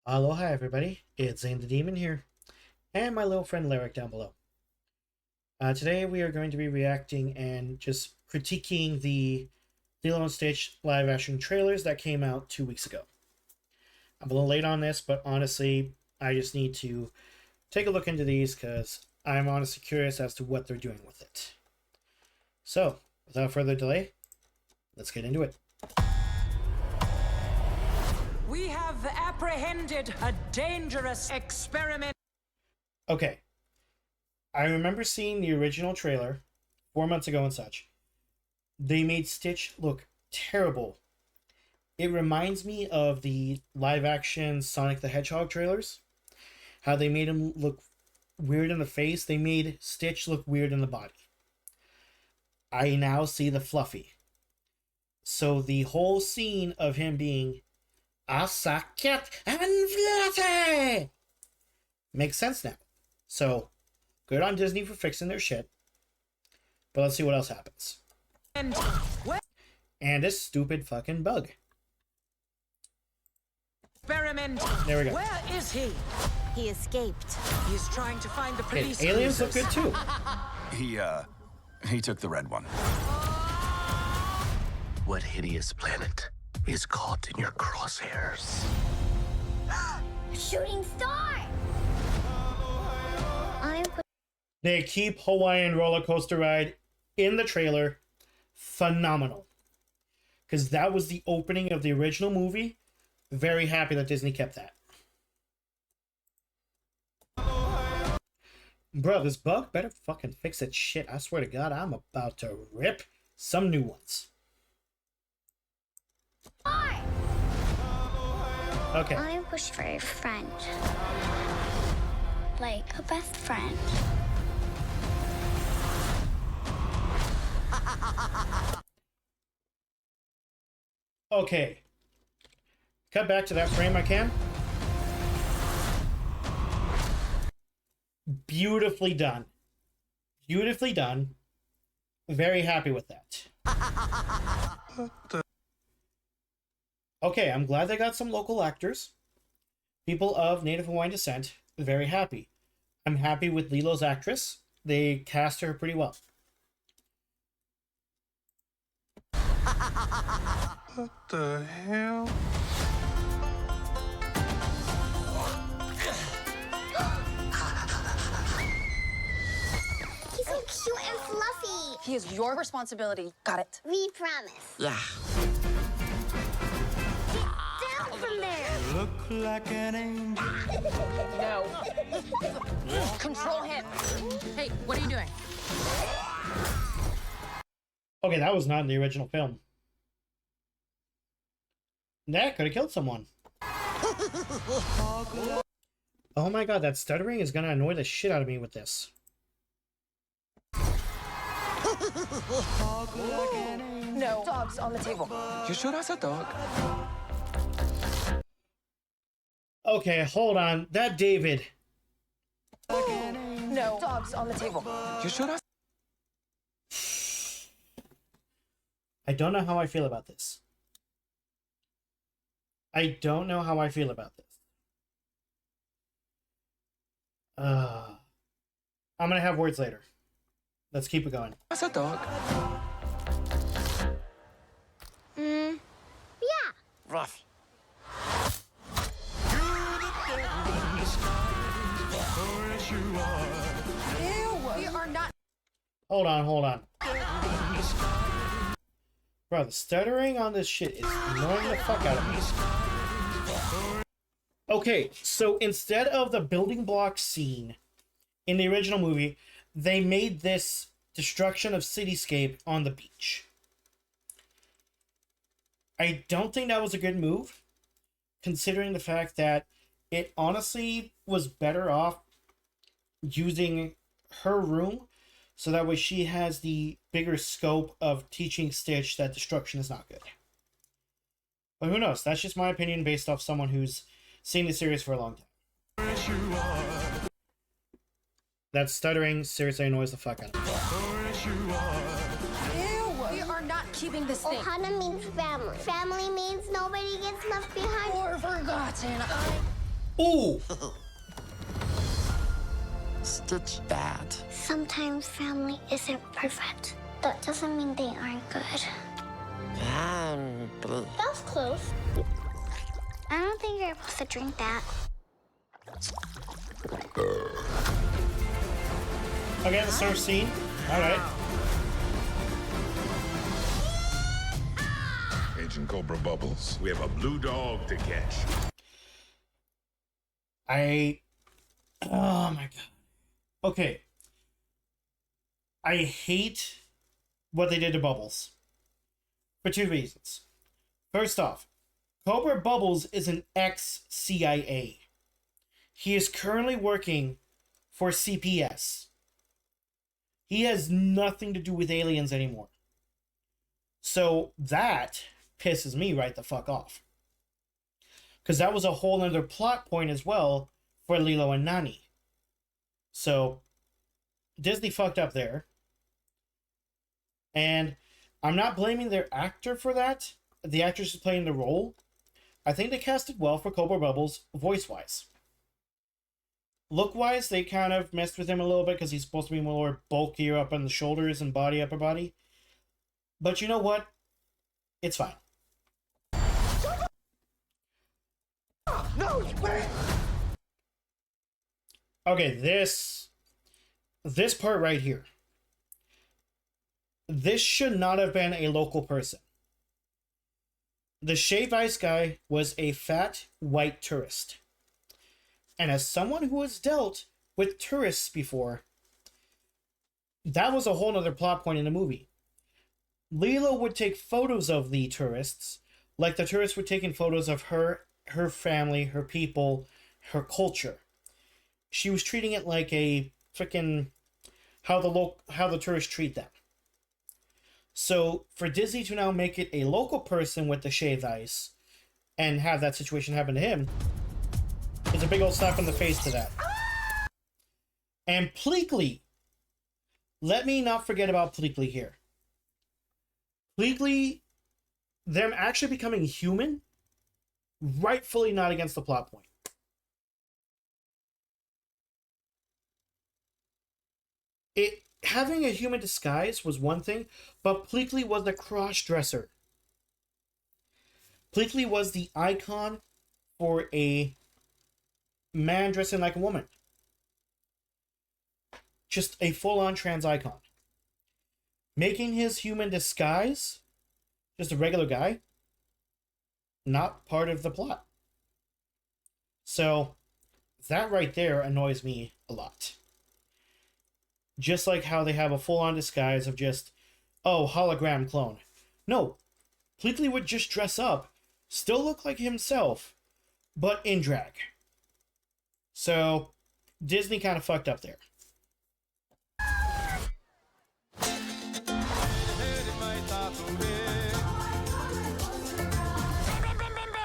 Aloha everybody, it's Zane the Demon here, and my little friend Lyric down below. Today we are going to be reacting and just critiquing the Lilo Stitch Live Action trailers that came out 2 weeks ago. I'm a little late on this, but honestly, I just need to take a look into these because I'm honestly curious as to what they're doing with it. So, without further delay, let's get into it. We have apprehended a dangerous experiment. Okay. I remember seeing the original trailer 4 months ago and such. They made Stitch look terrible. It reminds me of the live action Sonic the Hedgehog trailers. How they made him look weird in the face. They made Stitch look weird in the body. I now see the Fluffy. So the whole scene of him being Asakit and Fluffy makes sense now. So, good on Disney for fixing their shit. But let's see what else happens. And this stupid fucking bug. Experiment. There we go. Where is he? He escaped. He's trying to find the Okay, police. aliens look good too. He took the red one. What hideous planet is caught in your crosshairs? Shooting star! They keep Hawaiian roller coaster ride in the trailer phenomenal. Because that was the opening of the original movie. Very happy that Disney kept that. Bro, this bug better fucking fix its shit. I swear to God, I'm about to rip some new ones. Okay. I wish for a friend. Like a best friend. Okay. Cut back to that frame I can. Beautifully done. Beautifully done. Very happy with that. Okay, I'm glad they got some local actors. People of Native Hawaiian descent. Very happy. I'm happy with Lilo's actress. They cast her pretty well. What the hell? He's so cute and fluffy. He is your responsibility. Got it. We promise. Yeah. Get down from there. Look like an angel. No. Control him. Hey, what are you doing? Okay, that was not in the original film. That could have killed someone. Oh my God, that stuttering is gonna annoy the shit out of me with this. No. Dogs on the table. You sure that's a dog? Okay, hold on. That David. No. Dogs on the table. You sure that's... I don't know how I feel about this. I don't know how I feel about this. I'm gonna have words later. Let's keep it going. That's a dog. Yeah. Rough. We are not. Hold on. Bro, the stuttering on this shit is annoying the fuck out of me. Okay, so instead of the building block scene in the original movie, they made this destruction of cityscape on the beach. I don't think that was a good move, considering the fact that it honestly was better off using her room so that way she has the bigger scope of teaching Stitch that destruction is not good. But who knows? That's just my opinion based off someone who's seen the series for a long time. That stuttering seriously annoys the fuck out of me. We are not keeping this thing. Ohana means family. Family means nobody gets left behind. Or forgotten. Ooh! Stitch bad. Sometimes family isn't perfect. That doesn't mean they aren't good. That's close. I don't think you're supposed to drink that. Okay, the surf scene. Alright. Agent Cobra Bubbles. We have a blue dog to catch. Oh my god. Okay. I hate what they did to Bubbles. For two reasons. First off, Cobra Bubbles is an ex-CIA. He is currently working for CPS. He has nothing to do with aliens anymore. So that pisses me right the fuck off. Because that was a whole nother plot point as well for Lilo and Nani. So, Disney fucked up there. And I'm not blaming their actor for that. The actress is playing the role. I think they casted well for Cobra Bubbles, voice-wise. Look-wise, they kind of messed with him a little bit because he's supposed to be more bulkier up on the shoulders and upper body. But you know what? It's fine. No, wait. Okay, this part right here. This should not have been a local person. The shaved ice guy was a fat white tourist. And as someone who has dealt with tourists before, that was a whole nother plot point in the movie. Lilo would take photos of the tourists, like the tourists were taking photos of her family, her people, her culture. She was treating it like a freaking how the tourists treat them. So for Disney to now make it a local person with the shaved ice and have that situation happen to him is a big old slap in the face to that. And Pleakley, let me not forget about Pleakley here. Pleakley, them actually becoming human, rightfully not against the plot point. Having a human disguise was one thing, but Pleakley was the cross-dresser. Pleakley was the icon for a man dressing like a woman. Just a full-on trans icon. Making his human disguise just a regular guy, not part of the plot. So, that right there annoys me a lot. Just like how they have a full-on disguise of just, oh, hologram clone. No, Pleakley would just dress up, still look like himself, but in drag. So, Disney kind of fucked up there.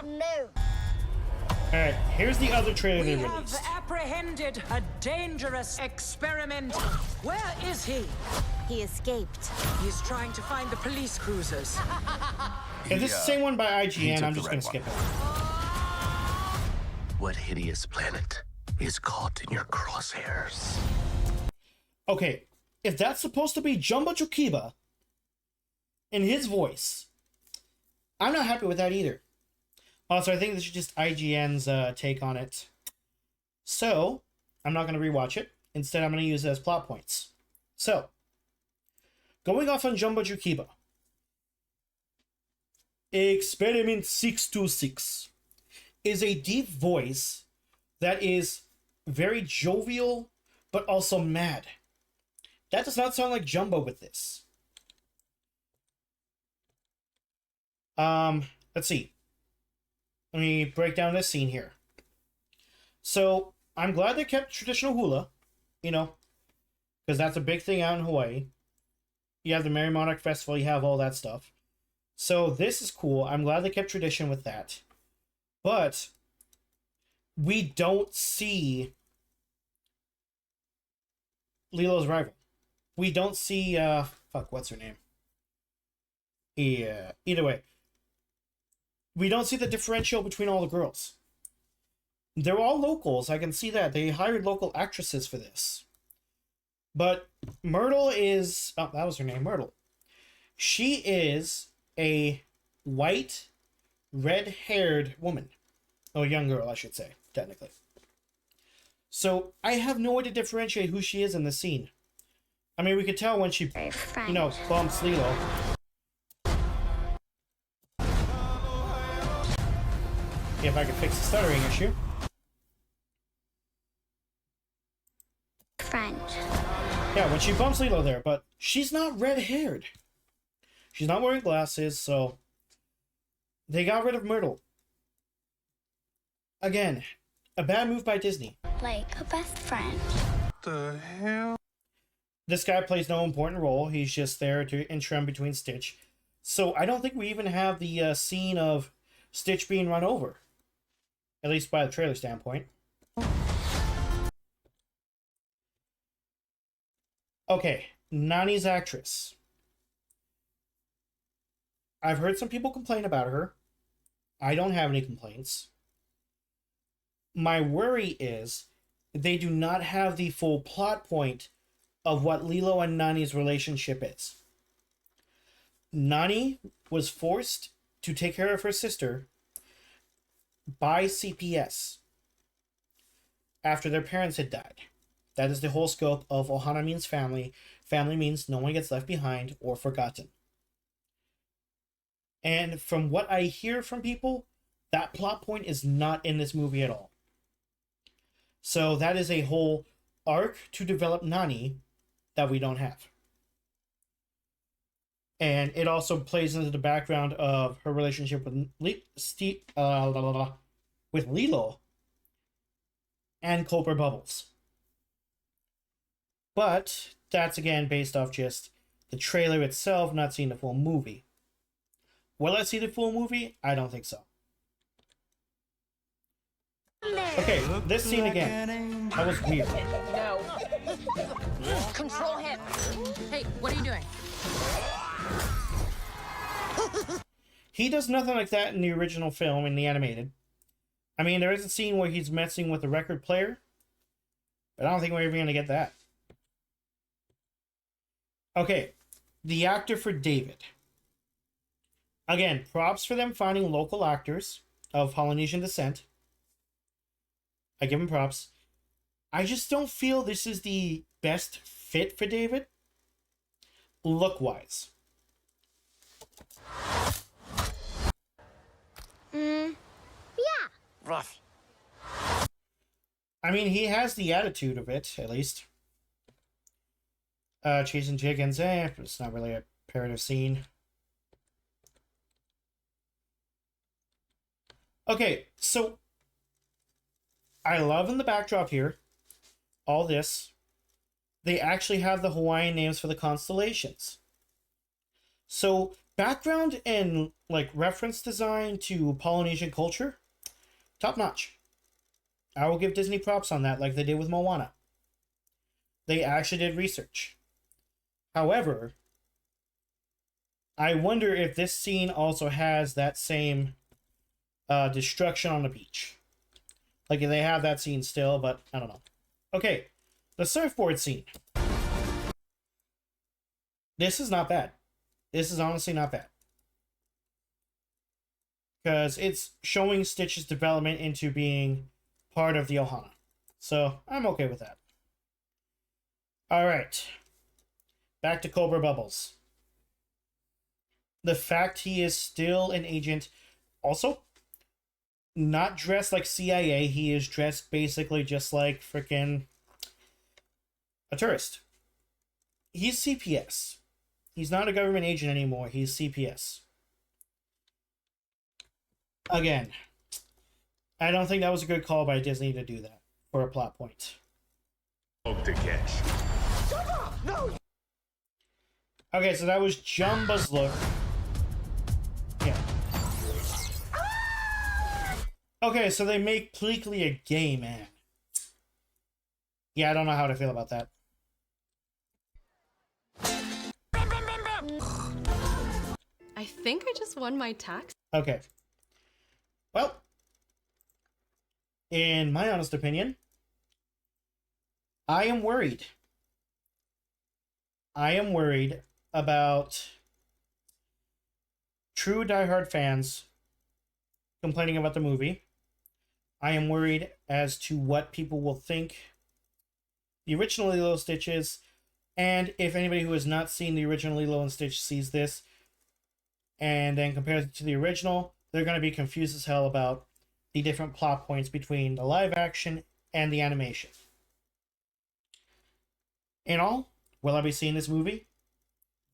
No. Alright, here's the other trailer We they have released. apprehended a dangerous experiment. Where is he? He escaped. He's trying to find the police cruisers. If this is the same one by IGN, took I'm the just gonna red skip it. What hideous planet is caught in your crosshairs? Okay, if that's supposed to be Jumbo Chukiba in his voice, I'm not happy with that either. Also, I think this is just IGN's take on it. So, I'm not going to rewatch it. Instead, I'm going to use it as plot points. So, going off on Jumbo Chukiba. Experiment 626 is a deep voice that is very jovial, but also mad. That does not sound like Jumbo with this. Let's see. Let me break down this scene here. So, I'm glad they kept traditional hula, you know, because that's a big thing out in Hawaii. You have the Merry Monarch Festival, you have all that stuff. So, this is cool. I'm glad they kept tradition with that. But, we don't see Lilo's rival. We don't see, what's her name? Yeah, either way. We don't see the differential between all the girls. They're all locals. I can see that. They hired local actresses for this. But Myrtle is... Oh, that was her name, Myrtle. She is a white, red-haired woman. Oh, young girl, I should say, technically. So, I have no way to differentiate who she is in the scene. I mean, we could tell when she, you know, bumps Lilo. If I could fix the stuttering issue. French. Yeah, when she bumps Lilo there, but she's not red-haired. She's not wearing glasses, so they got rid of Myrtle. Again, a bad move by Disney. Like a best friend. The hell? This guy plays no important role. He's just there to interim between Stitch. So I don't think we even have the scene of Stitch being run over. At least by the trailer standpoint. Okay, Nani's actress. I've heard some people complain about her. I don't have any complaints. My worry is they do not have the full plot point of what Lilo and Nani's relationship is. Nani was forced to take care of her sister by CPS after their parents had died. That is the whole scope of Ohana means family. Family means no one gets left behind or forgotten. And from what I hear from people, that plot point is not in this movie at all. So that is a whole arc to develop Nani that we don't have. And it also plays into the background of her relationship with with Lilo and Cobra Bubbles. But that's again based off just the trailer itself, not seeing the full movie. Will I see the full movie? I don't think so. Okay, this scene again. That was weird. No. Control him. Hey, what are you doing? He does nothing like that in the original film, in the animated. I mean, there is a scene where he's messing with the record player, but I don't think we're even going to get that. Okay, the actor for David. Again, props for them finding local actors of Polynesian descent. I give him props. I just don't feel this is the best fit for David, look-wise. Yeah. Rough. I mean, he has the attitude of it, at least. Chasing chickens, it's not really a imperative scene. Okay, so I love in the backdrop here, all this, they actually have the Hawaiian names for the constellations. So background and like reference design to Polynesian culture, top notch. I will give Disney props on that, like they did with Moana. They actually did research. However, I wonder if this scene also has that same destruction on the beach. Like if they have that scene still, but I don't know. Okay, the surfboard scene. This is not bad. This is honestly not bad. Because it's showing Stitch's development into being part of the Ohana. So, I'm okay with that. Alright. Back to Cobra Bubbles. The fact he is still an agent. Also, not dressed like CIA. He is dressed basically just like freaking a tourist. He's CPS. He's not a government agent anymore. He's CPS. Again, I don't think that was a good call by Disney to do that for a plot point. To catch. No! Okay, so that was Jumba's look. Yeah. Okay, so they make Pleakley a gay man. Yeah, I don't know how to feel about that. I think I just won my tax. Okay. Well, in my honest opinion, I am worried. I am worried about true diehard fans complaining about the movie. I am worried as to what people will think the original Lilo Stitch is, and if anybody who has not seen the original Lilo and Stitch sees this and then compares it to the original, they're going to be confused as hell about the different plot points between the live action and the animation. In all, will I be seeing this movie?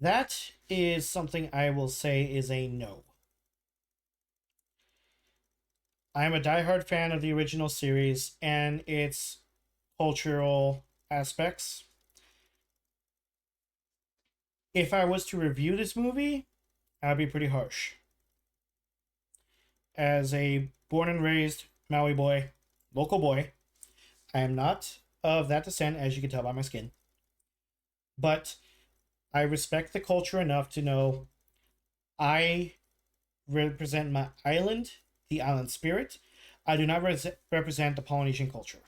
That is something I will say is a no. I am a diehard fan of the original series and its cultural aspects. If I was to review this movie, I'd be pretty harsh. As a born and raised Maui boy, local boy, I am not of that descent, as you can tell by my skin. But I respect the culture enough to know I represent my island, the island spirit. I do not represent the Polynesian culture.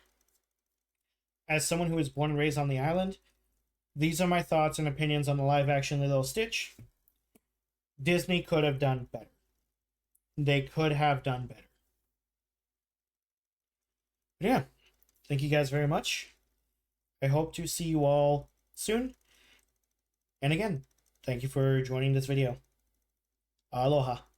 As someone who was born and raised on the island, these are my thoughts and opinions on the live action Lilo Stitch. Disney could have done better. They could have done better. But yeah, thank you guys very much. I hope to see you all soon. And again, thank you for joining this video. Aloha.